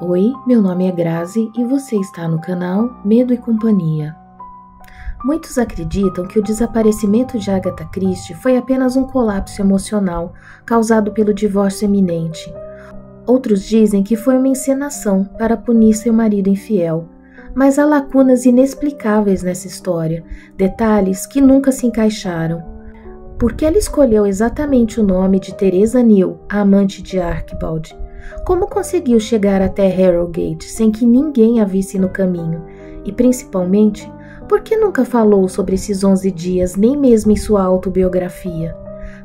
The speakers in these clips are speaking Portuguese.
Oi, meu nome é Grazi e você está no canal Medo e Companhia. Muitos acreditam que o desaparecimento de Agatha Christie foi apenas um colapso emocional causado pelo divórcio iminente. Outros dizem que foi uma encenação para punir seu marido infiel. Mas há lacunas inexplicáveis nessa história, detalhes que nunca se encaixaram. Por que ela escolheu exatamente o nome de Teresa Neal, a amante de Archibald? Como conseguiu chegar até Harrogate sem que ninguém a visse no caminho? E principalmente, por que nunca falou sobre esses 11 dias, nem mesmo em sua autobiografia?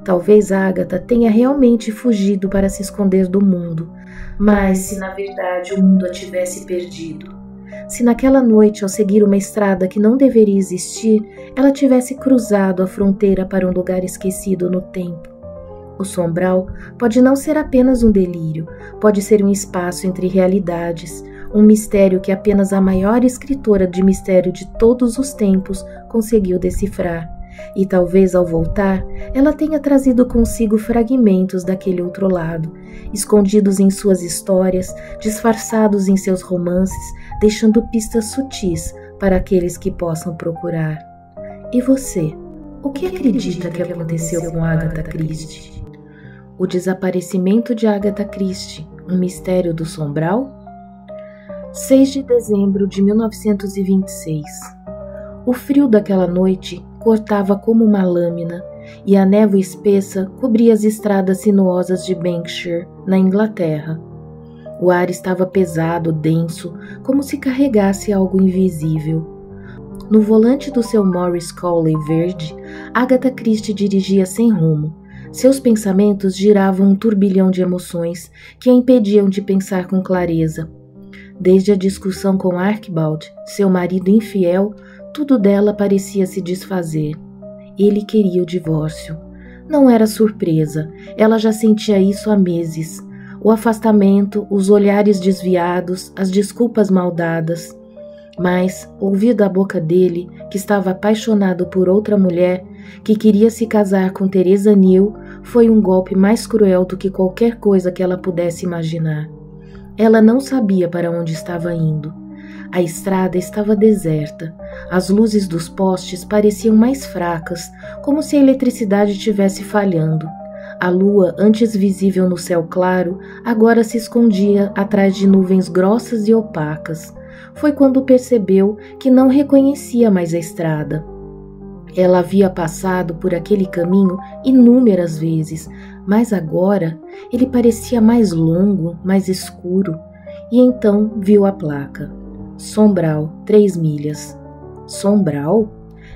Talvez Agatha tenha realmente fugido para se esconder do mundo, mas se na verdade o mundo a tivesse perdido? Se naquela noite, ao seguir uma estrada que não deveria existir, ela tivesse cruzado a fronteira para um lugar esquecido no tempo? O sombral pode não ser apenas um delírio, pode ser um espaço entre realidades, um mistério que apenas a maior escritora de mistério de todos os tempos conseguiu decifrar. E talvez ao voltar, ela tenha trazido consigo fragmentos daquele outro lado, escondidos em suas histórias, disfarçados em seus romances, deixando pistas sutis para aqueles que possam procurar. E você? O que acredita que aconteceu com Agatha Christie? O desaparecimento de Agatha Christie, um mistério do sombral? 6 de dezembro de 1926. O frio daquela noite cortava como uma lâmina e a névoa espessa cobria as estradas sinuosas de Berkshire, na Inglaterra. O ar estava pesado, denso, como se carregasse algo invisível. No volante do seu Morris Cowley verde, Agatha Christie dirigia sem rumo. Seus pensamentos giravam um turbilhão de emoções que a impediam de pensar com clareza. Desde a discussão com Archibald, seu marido infiel, tudo dela parecia se desfazer. Ele queria o divórcio. Não era surpresa, ela já sentia isso há meses. O afastamento, os olhares desviados, as desculpas mal dadas. Mas, ouvir da boca dele que estava apaixonado por outra mulher, que queria se casar com Teresa Neal, foi um golpe mais cruel do que qualquer coisa que ela pudesse imaginar. Ela não sabia para onde estava indo. A estrada estava deserta. As luzes dos postes pareciam mais fracas, como se a eletricidade estivesse falhando. A lua, antes visível no céu claro, agora se escondia atrás de nuvens grossas e opacas. Foi quando percebeu que não reconhecia mais a estrada. Ela havia passado por aquele caminho inúmeras vezes, mas agora ele parecia mais longo, mais escuro, e então viu a placa. Sombral, 3 milhas. Sombral?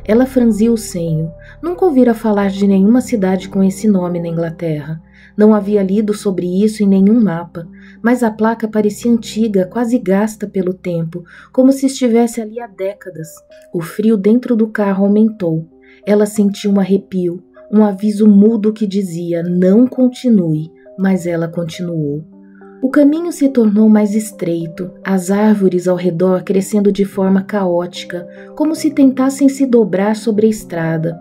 Ela franziu o senho. Nunca ouvira falar de nenhuma cidade com esse nome na Inglaterra. Não havia lido sobre isso em nenhum mapa, mas a placa parecia antiga, quase gasta pelo tempo, como se estivesse ali há décadas. O frio dentro do carro aumentou. Ela sentiu um arrepio, um aviso mudo que dizia: não continue, mas ela continuou. O caminho se tornou mais estreito, as árvores ao redor crescendo de forma caótica, como se tentassem se dobrar sobre a estrada.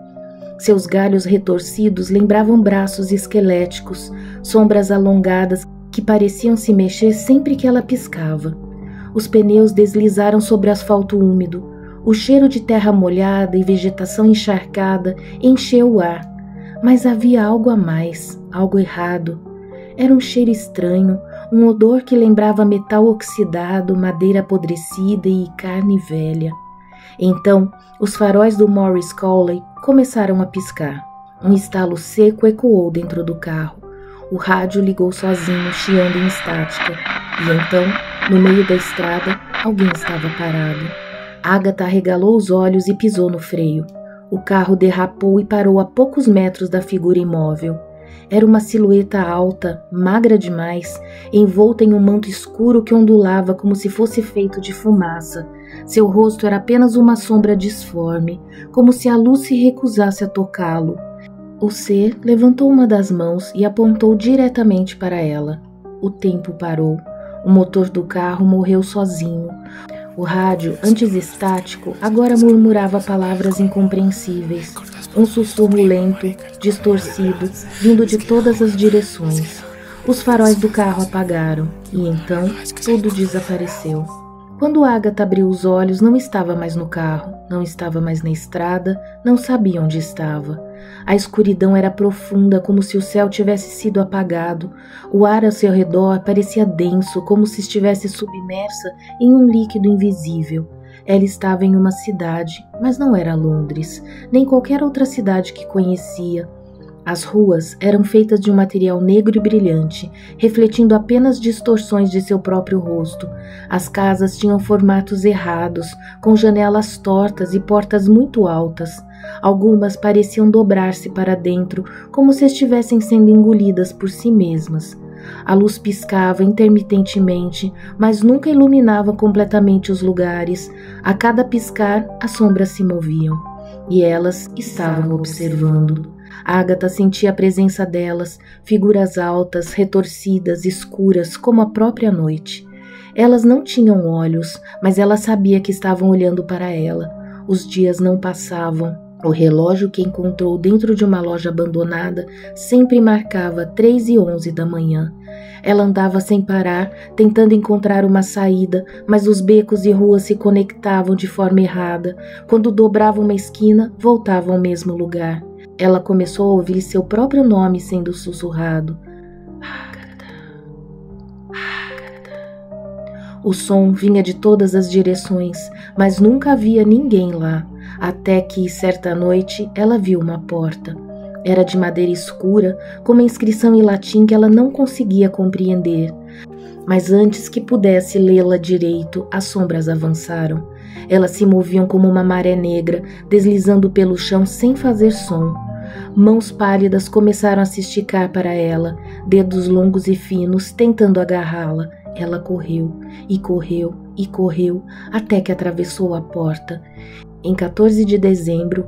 Seus galhos retorcidos lembravam braços esqueléticos, sombras alongadas que pareciam se mexer sempre que ela piscava. Os pneus deslizaram sobre asfalto úmido. O cheiro de terra molhada e vegetação encharcada encheu o ar. Mas havia algo a mais, algo errado. Era um cheiro estranho, um odor que lembrava metal oxidado, madeira apodrecida e carne velha. Então, os faróis do Morris Cowley começaram a piscar. Um estalo seco ecoou dentro do carro. O rádio ligou sozinho, chiando em estática. E então, no meio da estrada, alguém estava parado. Agatha arregalou os olhos e pisou no freio. O carro derrapou e parou a poucos metros da figura imóvel. Era uma silhueta alta, magra demais, envolta em um manto escuro que ondulava como se fosse feito de fumaça. Seu rosto era apenas uma sombra disforme, como se a luz se recusasse a tocá-lo. O ser levantou uma das mãos e apontou diretamente para ela. O tempo parou. O motor do carro morreu sozinho. O rádio, antes estático, agora murmurava palavras incompreensíveis. Um sussurro lento, distorcido, vindo de todas as direções. Os faróis do carro apagaram e então tudo desapareceu. Quando Agatha abriu os olhos, não estava mais no carro, não estava mais na estrada, não sabia onde estava. A escuridão era profunda, como se o céu tivesse sido apagado. O ar ao seu redor parecia denso, como se estivesse submersa em um líquido invisível. Ela estava em uma cidade, mas não era Londres, nem qualquer outra cidade que conhecia. As ruas eram feitas de um material negro e brilhante, refletindo apenas distorções de seu próprio rosto. As casas tinham formatos errados, com janelas tortas e portas muito altas. Algumas pareciam dobrar-se para dentro, como se estivessem sendo engolidas por si mesmas. A luz piscava intermitentemente, mas nunca iluminava completamente os lugares. A cada piscar, as sombras se moviam, e elas estavam observando. Agatha sentia a presença delas, figuras altas, retorcidas, escuras, como a própria noite. Elas não tinham olhos, mas ela sabia que estavam olhando para ela. Os dias não passavam. O relógio que encontrou dentro de uma loja abandonada sempre marcava 3h11 da manhã. Ela andava sem parar, tentando encontrar uma saída, mas os becos e ruas se conectavam de forma errada. Quando dobrava uma esquina, voltava ao mesmo lugar. Ela começou a ouvir seu próprio nome sendo sussurrado. Agatha, Agatha. O som vinha de todas as direções, mas nunca havia ninguém lá, até que, certa noite, ela viu uma porta. Era de madeira escura, com uma inscrição em latim que ela não conseguia compreender. Mas antes que pudesse lê-la direito, as sombras avançaram. Elas se moviam como uma maré negra, deslizando pelo chão sem fazer som. Mãos pálidas começaram a se esticar para ela, dedos longos e finos tentando agarrá-la. Ela correu, e correu, e correu, até que atravessou a porta. Em 14 de dezembro,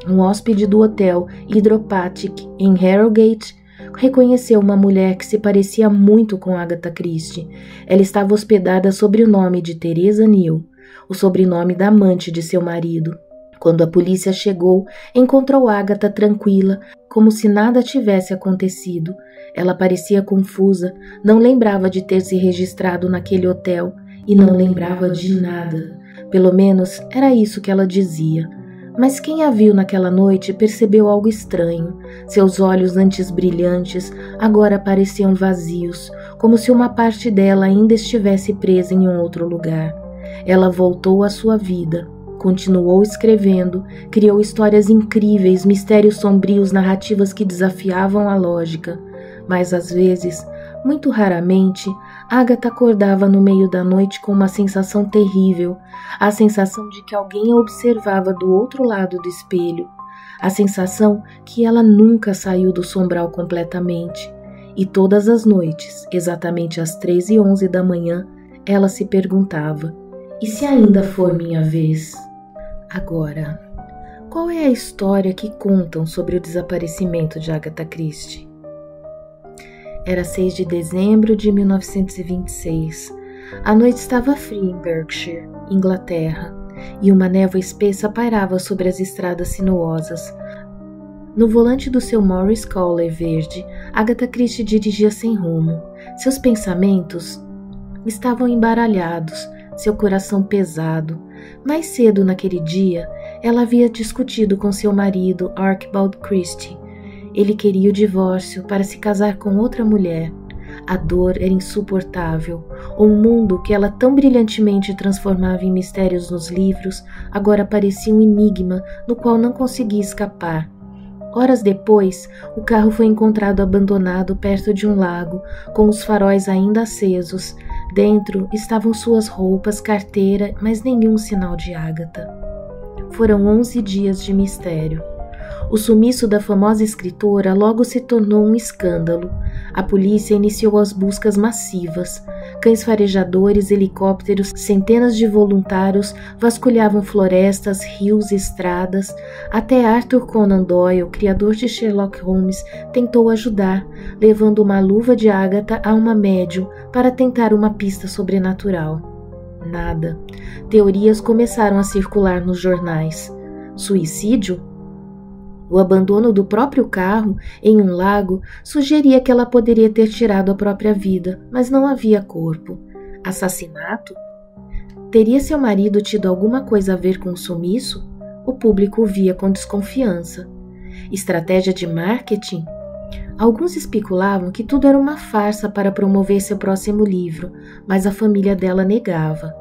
um hóspede do hotel Hydropathic, em Harrogate, reconheceu uma mulher que se parecia muito com Agatha Christie. Ela estava hospedada sob o nome de Teresa Neal, o sobrenome da amante de seu marido. Quando a polícia chegou, encontrou Agatha tranquila, como se nada tivesse acontecido. Ela parecia confusa, não lembrava de ter se registrado naquele hotel e não lembrava de nada. Pelo menos era isso que ela dizia. Mas quem a viu naquela noite percebeu algo estranho. Seus olhos, antes brilhantes, agora pareciam vazios, como se uma parte dela ainda estivesse presa em um outro lugar. Ela voltou à sua vida. Continuou escrevendo, criou histórias incríveis, mistérios sombrios, narrativas que desafiavam a lógica. Mas às vezes, muito raramente, Agatha acordava no meio da noite com uma sensação terrível, a sensação de que alguém a observava do outro lado do espelho, a sensação que ela nunca saiu do sombral completamente. E todas as noites, exatamente às 3h11 da manhã, ela se perguntava: e se ainda for minha vez? Agora, qual é a história que contam sobre o desaparecimento de Agatha Christie? Era 6 de dezembro de 1926. A noite estava fria em Berkshire, Inglaterra, e uma névoa espessa pairava sobre as estradas sinuosas. No volante do seu Morris Kohler verde, Agatha Christie dirigia sem rumo. Seus pensamentos estavam embaralhados, seu coração pesado. Mais cedo naquele dia, ela havia discutido com seu marido, Archibald Christie. Ele queria o divórcio para se casar com outra mulher. A dor era insuportável. O mundo que ela tão brilhantemente transformava em mistérios nos livros agora parecia um enigma no qual não conseguia escapar. Horas depois, o carro foi encontrado abandonado perto de um lago, com os faróis ainda acesos. Dentro estavam suas roupas, carteira, mas nenhum sinal de Agatha. Foram 11 dias de mistério. O sumiço da famosa escritora logo se tornou um escândalo. A polícia iniciou as buscas massivas. Cães farejadores, helicópteros, centenas de voluntários vasculhavam florestas, rios e estradas. Até Arthur Conan Doyle, criador de Sherlock Holmes, tentou ajudar, levando uma luva de Agatha a uma médium para tentar uma pista sobrenatural. Nada. Teorias começaram a circular nos jornais. Suicídio? O abandono do próprio carro em um lago sugeria que ela poderia ter tirado a própria vida, mas não havia corpo. Assassinato? Teria seu marido tido alguma coisa a ver com o sumiço? O público o via com desconfiança. Estratégia de marketing? Alguns especulavam que tudo era uma farsa para promover seu próximo livro, mas a família dela negava.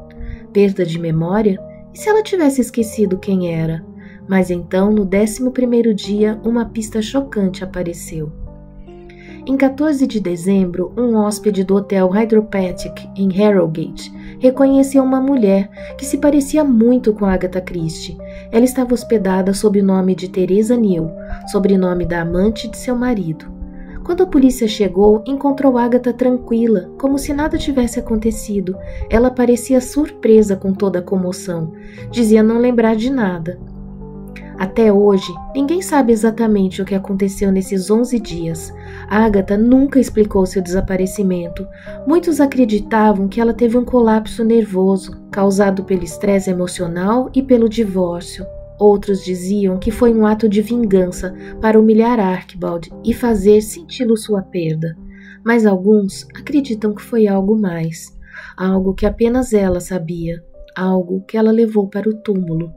Perda de memória? E se ela tivesse esquecido quem era? Mas então, no 11º dia, uma pista chocante apareceu. Em 14 de dezembro, um hóspede do Hotel Hydropathic, em Harrogate, reconheceu uma mulher que se parecia muito com Agatha Christie. Ela estava hospedada sob o nome de Teresa Neal, sobrenome da amante de seu marido. Quando a polícia chegou, encontrou Agatha tranquila, como se nada tivesse acontecido. Ela parecia surpresa com toda a comoção. Dizia não lembrar de nada. Até hoje, ninguém sabe exatamente o que aconteceu nesses 11 dias. Agatha nunca explicou seu desaparecimento. Muitos acreditavam que ela teve um colapso nervoso, causado pelo estresse emocional e pelo divórcio. Outros diziam que foi um ato de vingança para humilhar Archibald e fazer senti-lo sua perda. Mas alguns acreditam que foi algo mais. Algo que apenas ela sabia. Algo que ela levou para o túmulo.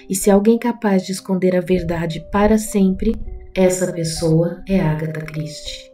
E se alguém capaz de esconder a verdade para sempre, essa pessoa é Agatha Christie.